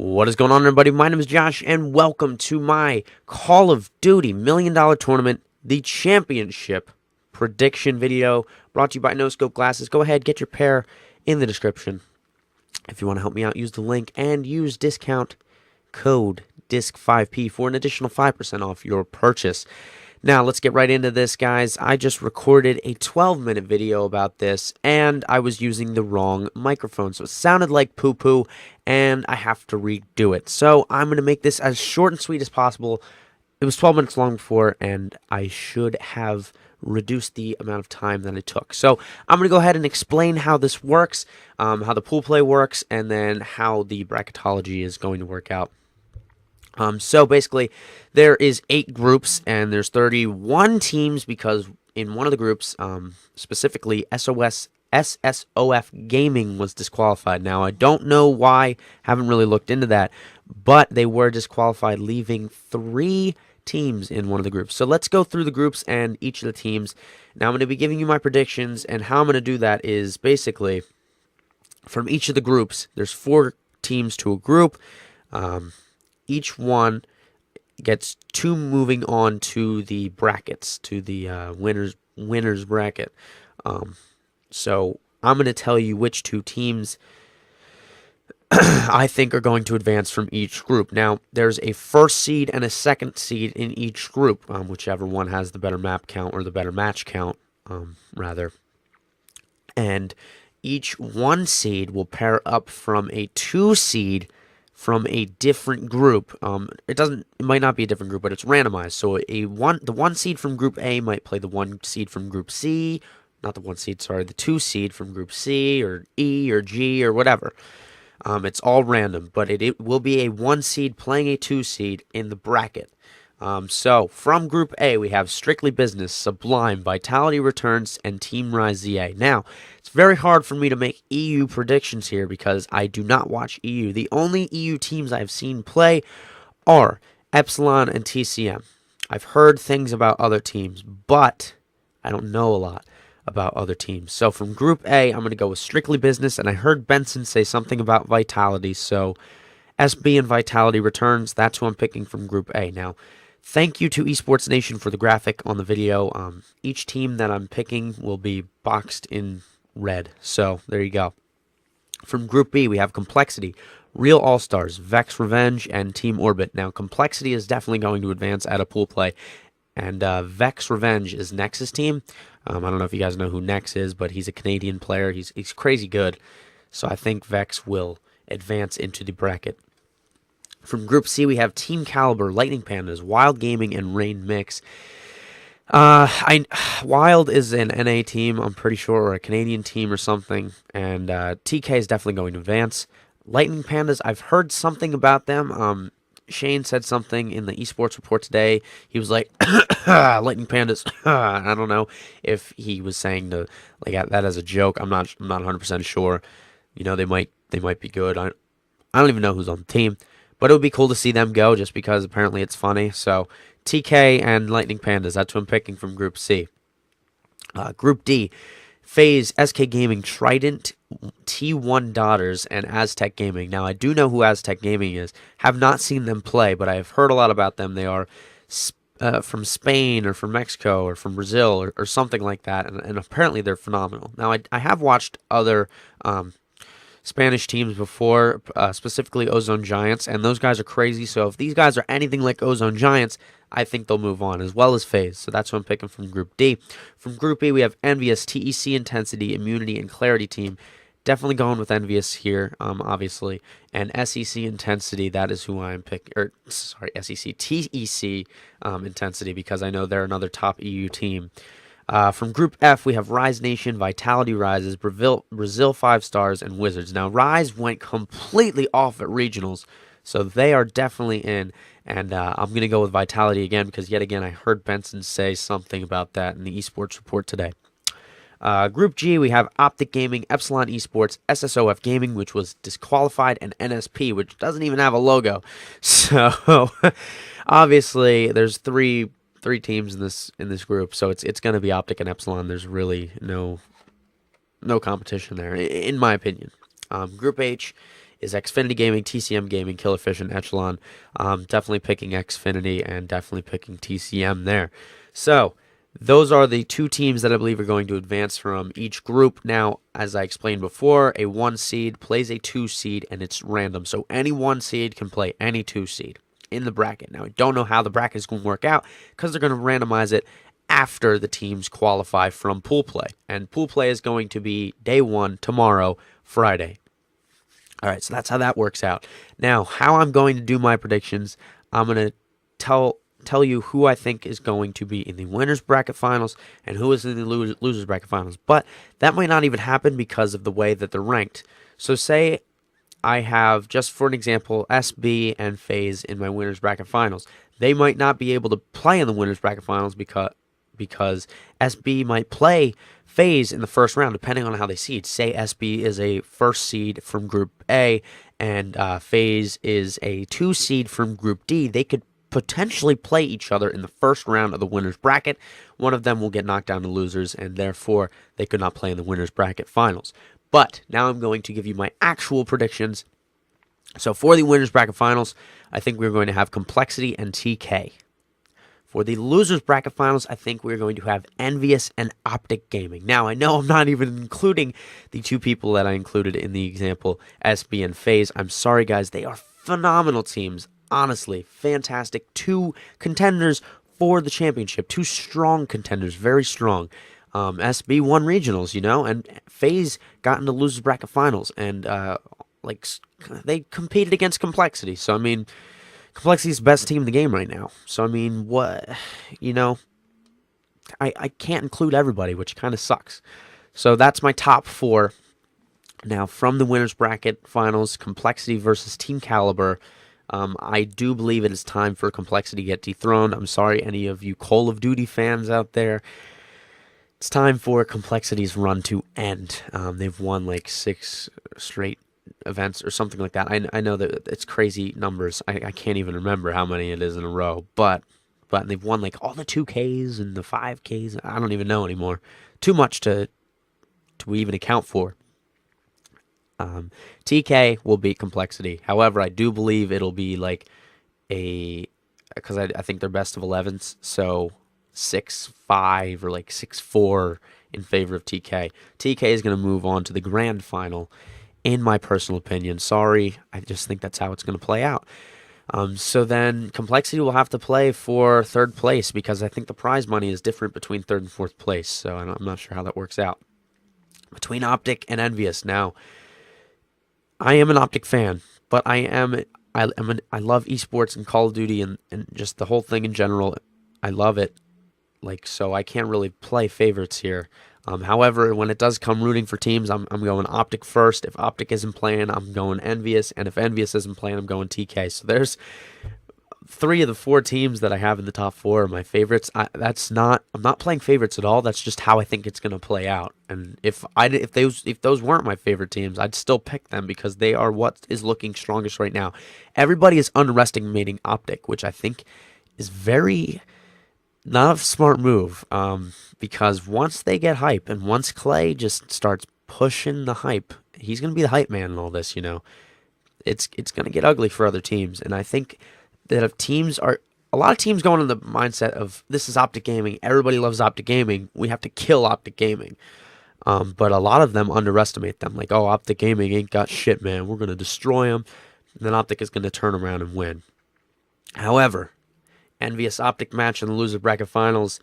What is going on, everybody? My name is Josh, and welcome to my Call of Duty $1 Million Tournament, the championship prediction video, brought to you by No Scope Glasses. Go ahead, get your pair in the description. If you want to help me out, use the link and use discount code DISC5P for an additional 5% off your purchase. Now, let's get right into this, guys. I just recorded a 12-minute video about this, and I was using the wrong microphone, so it sounded like poo-poo, and I have to redo it. So I'm going to make this as short and sweet as possible. It was 12 minutes long before, and I should have reduced the amount of time that it took. So I'm going to go ahead and explain how this works, how the pool play works, and then how the bracketology is going to work out. So basically, there is 8 groups, and there's 31 teams because in one of the groups, specifically SSOF Gaming was disqualified. Now, I don't know why, haven't really looked into that, but they were disqualified, leaving 3 teams in one of the groups. So let's go through the groups and each of the teams. Now, I'm going to be giving you my predictions, and how I'm going to do that is basically from each of the groups, there's 4 teams to a group. Each one gets 2 moving on to the brackets, to the winners bracket. So I'm going to tell you which 2 teams I think are going to advance from each group. Now, there's a first seed and a second seed in each group, whichever one has the better map count or the better match count, rather. And each 1 seed will pair up from a 2 seed from a different group. It might not be a different group, but it's randomized. So the 1 seed from Group A might play the 1 seed from Group C, not the 1 seed, sorry, the 2 seed from Group C or E or G or whatever. It's all random, but it will be a 1 seed playing a 2 seed in the bracket. So from Group A, we have Strictly Business, Sublime, Vitality Returns, and Team Rise ZA. Now, it's very hard for me to make EU predictions here because I do not watch EU. The only EU teams I've seen play are Epsilon and TCM. I've heard things about other teams, but I don't know a lot about other teams. So from Group A, I'm going to go with Strictly Business, and I heard Benson say something about Vitality, so SB and Vitality Returns, that's who I'm picking from Group A. Now, thank you to Esports Nation for the graphic on the video. Each team that I'm picking will be boxed in red. So, there you go. From Group B, we have Complexity, Real All-Stars, Vex Revenge, and Team Orbit. Now, Complexity is definitely going to advance at a pool play. And Vex Revenge is Nex's team. I don't know if you guys know who Nex is, but he's a Canadian player. He's crazy good. So, I think Vex will advance into the bracket. From Group C, we have Team Caliber, Lightning Pandas, Wild Gaming, and Rain Mix. Wild is an NA team, I'm pretty sure, or a Canadian team or something, and TK is definitely going to advance. Lightning Pandas, I've heard something about them. Shane said something in the esports report today. He was like, Lightning Pandas. I don't know if he was saying that as a joke. I'm not 100% sure. You know, they might be good. I don't even know who's on the team. But it would be cool to see them go just because apparently it's funny. So, TK and Lightning Pandas, that's who I'm picking from Group C. Group D, FaZe, SK Gaming, Trident, T1 Daughters, and Aztec Gaming. Now, I do know who Aztec Gaming is. Have not seen them play, but I have heard a lot about them. They are from Spain or from Mexico or from Brazil or something like that, and apparently they're phenomenal. Now, I have watched other Spanish teams before, specifically Ozone Giants, and those guys are crazy. So if these guys are anything like Ozone Giants, I think they'll move on, as well as FaZe. So that's what I'm picking from Group D. From Group E, we have Envious, TEC Intensity, Immunity, and Clarity team. Definitely going with Envious here, obviously. And SEC Intensity, that is who I'm picking. SEC, TEC Intensity, because I know they're another top EU team. From Group F, we have Rise Nation, Vitality Rises, Brazil 5 Stars, and Wizards. Now, Rise went completely off at regionals, so they are definitely in. And I'm going to go with Vitality again because, yet again, I heard Benson say something about that in the esports report today. Group G, we have Optic Gaming, Epsilon Esports, SSOF Gaming, which was disqualified, and NSP, which doesn't even have a logo. So, obviously, there's three teams in this group, so it's going to be Optic and Epsilon. There's really no competition there, in my opinion. Group H is Xfinity Gaming, TCM Gaming, Killerfish, and Echelon. Definitely picking Xfinity and definitely picking TCM there. So those are the two teams that I believe are going to advance from each group. Now, as I explained before, a 1 seed plays a 2 seed, and it's random. So any 1 seed can play any 2 seed in the bracket. Now, I don't know how the bracket is going to work out because they're going to randomize it after the teams qualify from pool play. And pool play is going to be day 1 tomorrow, Friday. All right, so that's how that works out. Now, how I'm going to do my predictions, I'm going to tell you who I think is going to be in the winners bracket finals and who is in the losers bracket finals. But that might not even happen because of the way that they're ranked. So say I have, just for an example, SB and FaZe in my winners bracket finals. They might not be able to play in the winners bracket finals because SB might play FaZe in the first round, depending on how they seed. Say SB is a first seed from Group A and FaZe is a 2 seed from Group D. They could potentially play each other in the first round of the winners bracket. One of them will get knocked down to losers, and therefore they could not play in the winners bracket finals. But now I'm going to give you my actual predictions. So for the winners bracket finals, I think we're going to have Complexity and TK. For the losers bracket finals, I think we're going to have Envious and Optic Gaming. Now, I know I'm not even including the 2 people that I included in the example, SB and FaZe. I'm sorry, guys. They are phenomenal teams. Honestly, fantastic. 2 contenders for the championship. 2 strong contenders. Very strong. SB won regionals, and FaZe got into losers bracket finals. And, they competed against Complexity. So, I mean, Complexity's the best team in the game right now. So, I mean, I can't include everybody, which kind of sucks. So, that's my top 4. Now, from the winners bracket finals, Complexity versus Team Caliber. I do believe it is time for Complexity to get dethroned. I'm sorry, any of you Call of Duty fans out there. It's time for Complexity's run to end. They've won like 6 straight events or something like that. I know that it's crazy numbers. I can't even remember how many it is in a row. But they've won like all the 2Ks and the 5Ks. I don't even know anymore. Too much to even account for. TK will beat Complexity. However, I do believe it'll be like because I think they're best of 11s, so 6-5 or like 6-4 in favor of TK. TK is going to move on to the grand final, in my personal opinion. Sorry, I just think that's how it's going to play out. So then Complexity will have to play for 3rd place because I think the prize money is different between 3rd and 4th place, so I'm not sure how that works out. Between Optic and Envious now. I am an Optic fan, but I love esports and Call of Duty and just the whole thing in general. I love it. So I can't really play favorites here. However, when it does come rooting for teams, I'm going Optic first. If Optic isn't playing, I'm going Envious, and if Envious isn't playing, I'm going TK. So there's 3 of the 4 teams that I have in the top 4 are my favorites. I'm not playing favorites at all. That's just how I think it's going to play out. And if those weren't my favorite teams, I'd still pick them because they are what is looking strongest right now. Everybody is underestimating Optic, which I think is very not a smart move. Because once they get hype and once Clay just starts pushing the hype, he's going to be the hype man in all this. It's going to get ugly for other teams, and I think that if a lot of teams going in the mindset of this is Optic Gaming, everybody loves Optic Gaming, we have to kill Optic Gaming. But a lot of them underestimate them, like, oh, Optic Gaming ain't got shit, man, we're going to destroy them, and then Optic is going to turn around and win. However, Envious Optic match in the loser bracket finals,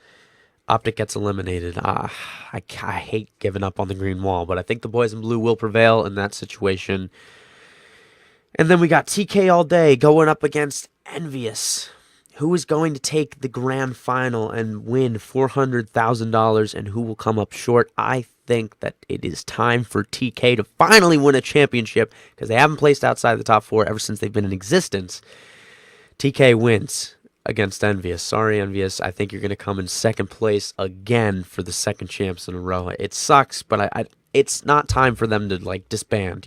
Optic gets eliminated. I hate giving up on the green wall, but I think the boys in blue will prevail in that situation. And then we got TK All Day going up against Envious. Who is going to take the grand final and win $400,000, and who will come up short? I think that it is time for TK to finally win a championship because they haven't placed outside the top 4 ever since they've been in existence. TK wins against Envious. Sorry, Envious. I think you're going to come in 2nd place again for the 2nd champs in a row. It sucks, but it's not time for them to disband.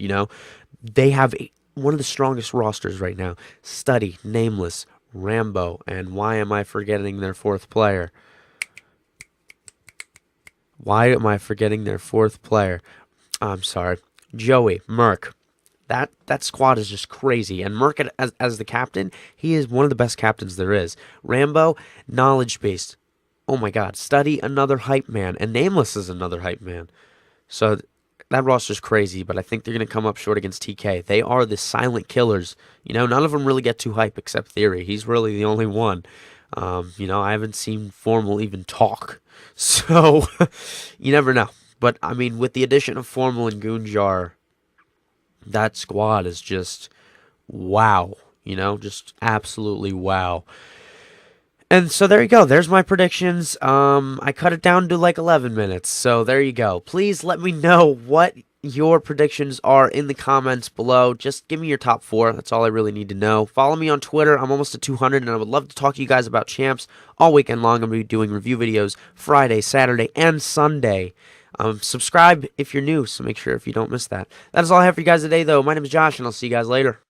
They have one of the strongest rosters right now. Study, Nameless, Rambo, and why am I forgetting their 4th player? I'm sorry. Joey, Merc. That squad is just crazy. And Merc as the captain, he is one of the best captains there is. Rambo, knowledge based. Oh my God, Study, another hype man, and Nameless is another hype man. So that roster's crazy, but I think they're going to come up short against TK. They are the silent killers. None of them really get too hype except Theory. He's really the only one. I haven't seen Formal even talk. So you never know. But, I mean, with the addition of Formal and Goonjar, that squad is just wow. Just absolutely wow. And so there you go. There's my predictions. I cut it down to like 11 minutes. So there you go. Please let me know what your predictions are in the comments below. Just give me your top 4. That's all I really need to know. Follow me on Twitter. I'm almost at 200, and I would love to talk to you guys about champs all weekend long. I'm going to be doing review videos Friday, Saturday, and Sunday. Subscribe if you're new, so make sure if you don't miss that. That is all I have for you guys today, though. My name is Josh, and I'll see you guys later.